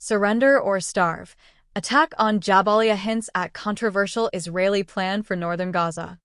Surrender or starve. Attack on Jabalia hints at controversial Israeli plan for northern Gaza.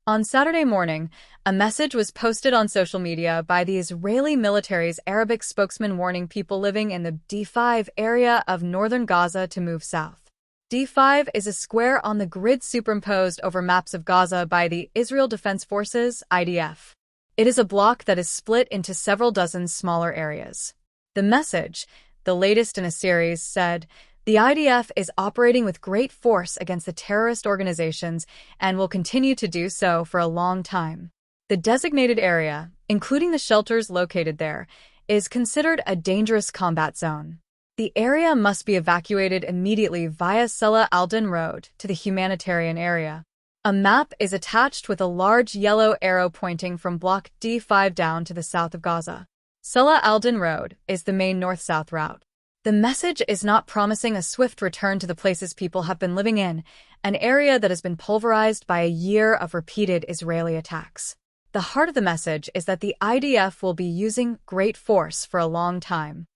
On Saturday morning, a message was posted on social media by the Israeli military's Arabic spokesman warning people living in the D5 area of northern Gaza to move south. D5 is a square on the grid superimposed over maps of Gaza by the Israel Defense Forces, IDF. It is a block that is split into several dozen smaller areas. The message, the latest in a series, said, "The IDF is operating with great force against the terrorist organizations and will continue to do so for a long time." The designated area, including the shelters located there, is considered a dangerous combat zone. The area must be evacuated immediately via Salah al-Din Road to the humanitarian area. A map is attached with a large yellow arrow pointing from Block D5 down to the south of Gaza. Salah al-Din Road is the main north-south route. The message is not promising a swift return to the places people have been living in, an area that has been pulverized by a year of repeated Israeli attacks. The heart of the message is that the IDF will be using great force for a long time.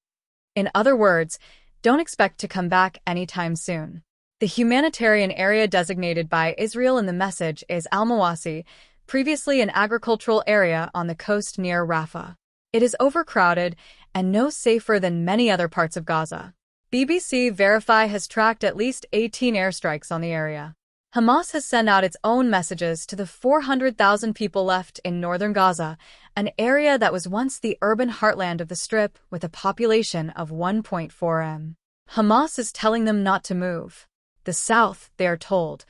In other words, don't expect to come back anytime soon. The humanitarian area designated by Israel in the message is al-Mawasi, previously an agricultural area on the coast near Rafah. It is overcrowded and no safer than many other parts of Gaza. BBC Verify has tracked at least 18 airstrikes on the area. Hamas has sent out its own messages to the 400,000 people left in northern Gaza, an area that was once the urban heartland of the Strip with a population of 1.4 million. Hamas is telling them not to move. The south, they are told,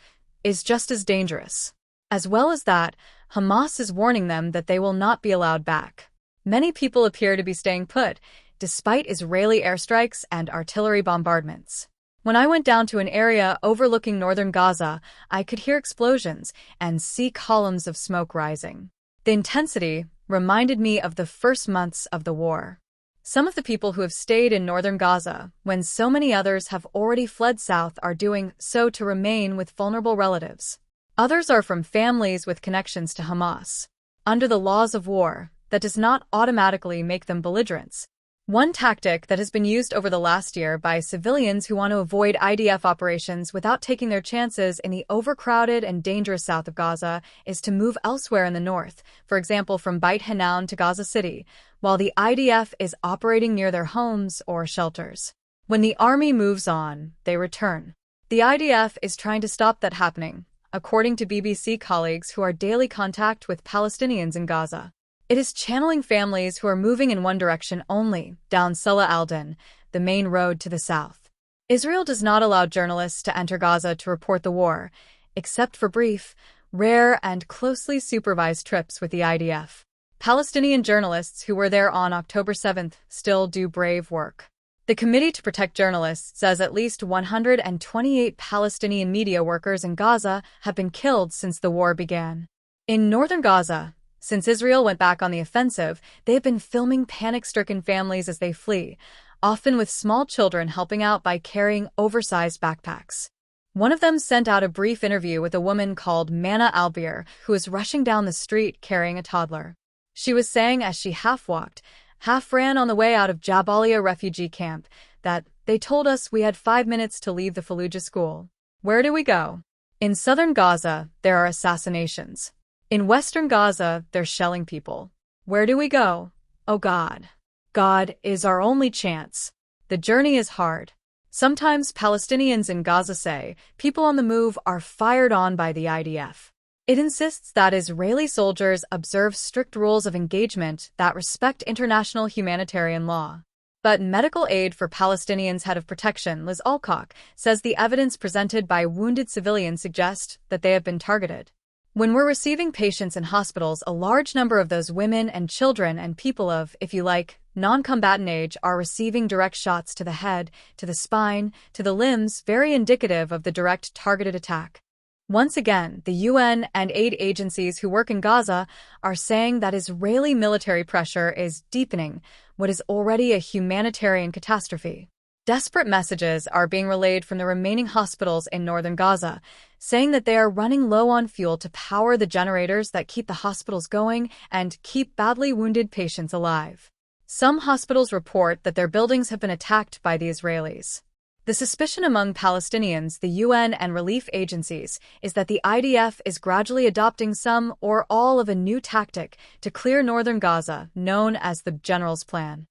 is just as dangerous. As well as that, Hamas is warning them that they will not be allowed back. Many people appear to be staying put, despite Israeli airstrikes and artillery bombardments. When I went down to an area overlooking northern Gaza, I could hear explosions and see columns of smoke rising. The intensity reminded me of the first months of the war. Some of the people who have stayed in northern Gaza, when so many others have already fled south, are doing so to remain with vulnerable relatives. Others are from families with connections to Hamas. Under the laws of war, that does not automatically make them belligerents. One tactic that has been used over the last year by civilians who want to avoid IDF operations without taking their chances in the overcrowded and dangerous south of Gaza is to move elsewhere in the north, for example from Beit Hanun to Gaza City, while the IDF is operating near their homes or shelters. When the army moves on, they return. The IDF is trying to stop that happening, according to BBC colleagues who are daily contact with Palestinians in Gaza. It is channeling families who are moving in one direction only, down Salah al-Din, the main road to the south. Israel does not allow journalists to enter Gaza to report the war, except for brief, rare, and closely supervised trips with the IDF. Palestinian journalists who were there on October 7th still do brave work. The Committee to Protect Journalists says at least 128 Palestinian media workers in Gaza have been killed since the war began. In northern Gaza, since Israel went back on the offensive, they have been filming panic-stricken families as they flee, often with small children helping out by carrying oversized backpacks. One of them sent out a brief interview with a woman called Mana Albir, who was rushing down the street carrying a toddler. She was saying as she half-walked, half-ran on the way out of Jabalia refugee camp, that, "They told us we had 5 minutes to leave the Fallujah school. Where do we go?" In southern Gaza, there are assassinations. In western Gaza, they're shelling people. Where do we go? Oh God. God is our only chance. The journey is hard. Sometimes Palestinians in Gaza say people on the move are fired on by the IDF. It insists that Israeli soldiers observe strict rules of engagement that respect international humanitarian law. But Medical Aid for Palestinians Head of Protection Liz Alcock says the evidence presented by wounded civilians suggests that they have been targeted. When we're receiving patients in hospitals, a large number of those women and children and people of, if you like, non-combatant age are receiving direct shots to the head, to the spine, to the limbs, very indicative of the direct targeted attack. Once again, the UN and aid agencies who work in Gaza are saying that Israeli military pressure is deepening what is already a humanitarian catastrophe. Desperate messages are being relayed from the remaining hospitals in northern Gaza, saying that they are running low on fuel to power the generators that keep the hospitals going and keep badly wounded patients alive. Some hospitals report that their buildings have been attacked by the Israelis. The suspicion among Palestinians, the UN, and relief agencies is that the IDF is gradually adopting some or all of a new tactic to clear northern Gaza, known as the General's Plan.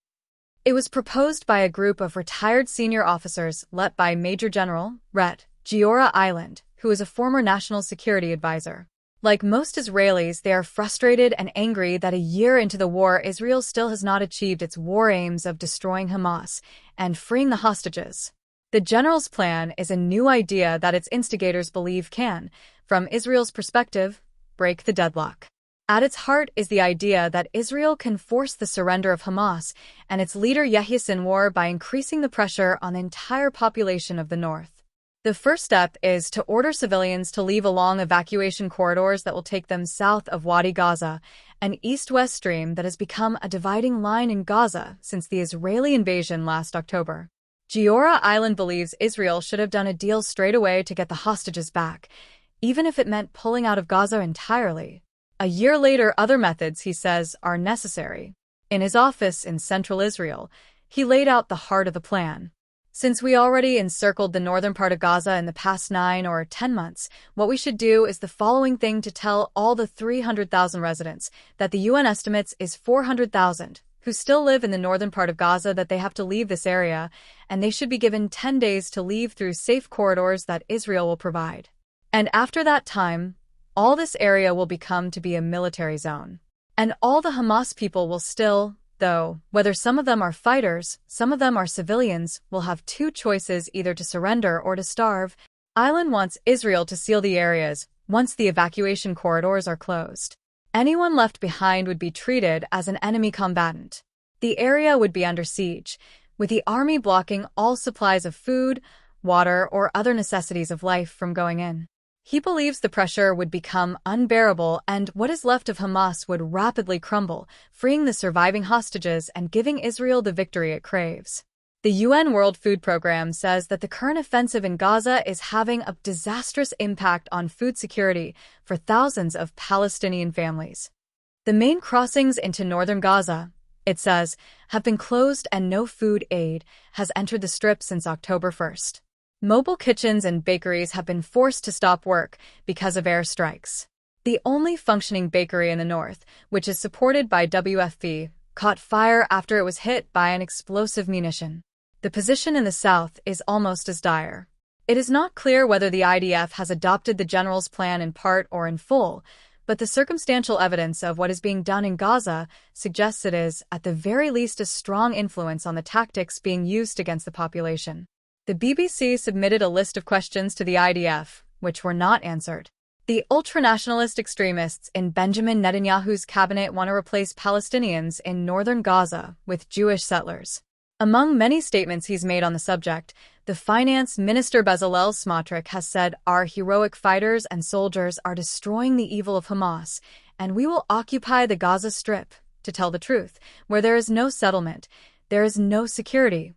It was proposed by a group of retired senior officers led by Major General Ret. Giora Island, who is a former national security advisor. Like most Israelis, they are frustrated and angry that a year into the war, Israel still has not achieved its war aims of destroying Hamas and freeing the hostages. The General's Plan is a new idea that its instigators believe can, from Israel's perspective, break the deadlock. At its heart is the idea that Israel can force the surrender of Hamas and its leader Yahya Sinwar by increasing the pressure on the entire population of the north. The first step is to order civilians to leave along evacuation corridors that will take them south of Wadi Gaza, an east-west stream that has become a dividing line in Gaza since the Israeli invasion last October. Giora Island believes Israel should have done a deal straight away to get the hostages back, even if it meant pulling out of Gaza entirely. A year later, other methods, he says, are necessary. In his office in central Israel, he laid out the heart of the plan. Since we already encircled the northern part of Gaza in the past 9 or 10 months, what we should do is the following thing to tell all the 300,000 residents that the UN estimates is 400,000, who still live in the northern part of Gaza, that they have to leave this area, and they should be given 10 days to leave through safe corridors that Israel will provide. And after that time, all this area will become to be a military zone. And all the Hamas people will still, though, whether some of them are fighters, some of them are civilians, will have two choices, either to surrender or to starve. Island wants Israel to seal the areas once the evacuation corridors are closed. Anyone left behind would be treated as an enemy combatant. The area would be under siege, with the army blocking all supplies of food, water, or other necessities of life from going in. He believes the pressure would become unbearable and what is left of Hamas would rapidly crumble, freeing the surviving hostages and giving Israel the victory it craves. The UN World Food Programme says that the current offensive in Gaza is having a disastrous impact on food security for thousands of Palestinian families. The main crossings into northern Gaza, it says, have been closed and no food aid has entered the strip since October 1st. Mobile kitchens and bakeries have been forced to stop work because of airstrikes. The only functioning bakery in the north, which is supported by WFP, caught fire after it was hit by an explosive munition. The position in the south is almost as dire. It is not clear whether the IDF has adopted the General's Plan in part or in full, but the circumstantial evidence of what is being done in Gaza suggests it is, at the very least, a strong influence on the tactics being used against the population. The BBC submitted a list of questions to the IDF, which were not answered. The ultranationalist extremists in Benjamin Netanyahu's cabinet want to replace Palestinians in northern Gaza with Jewish settlers. Among many statements he's made on the subject, the finance minister Bezalel Smotrich has said, "Our heroic fighters and soldiers are destroying the evil of Hamas, and we will occupy the Gaza Strip. To tell the truth, where there is no settlement, there is no security.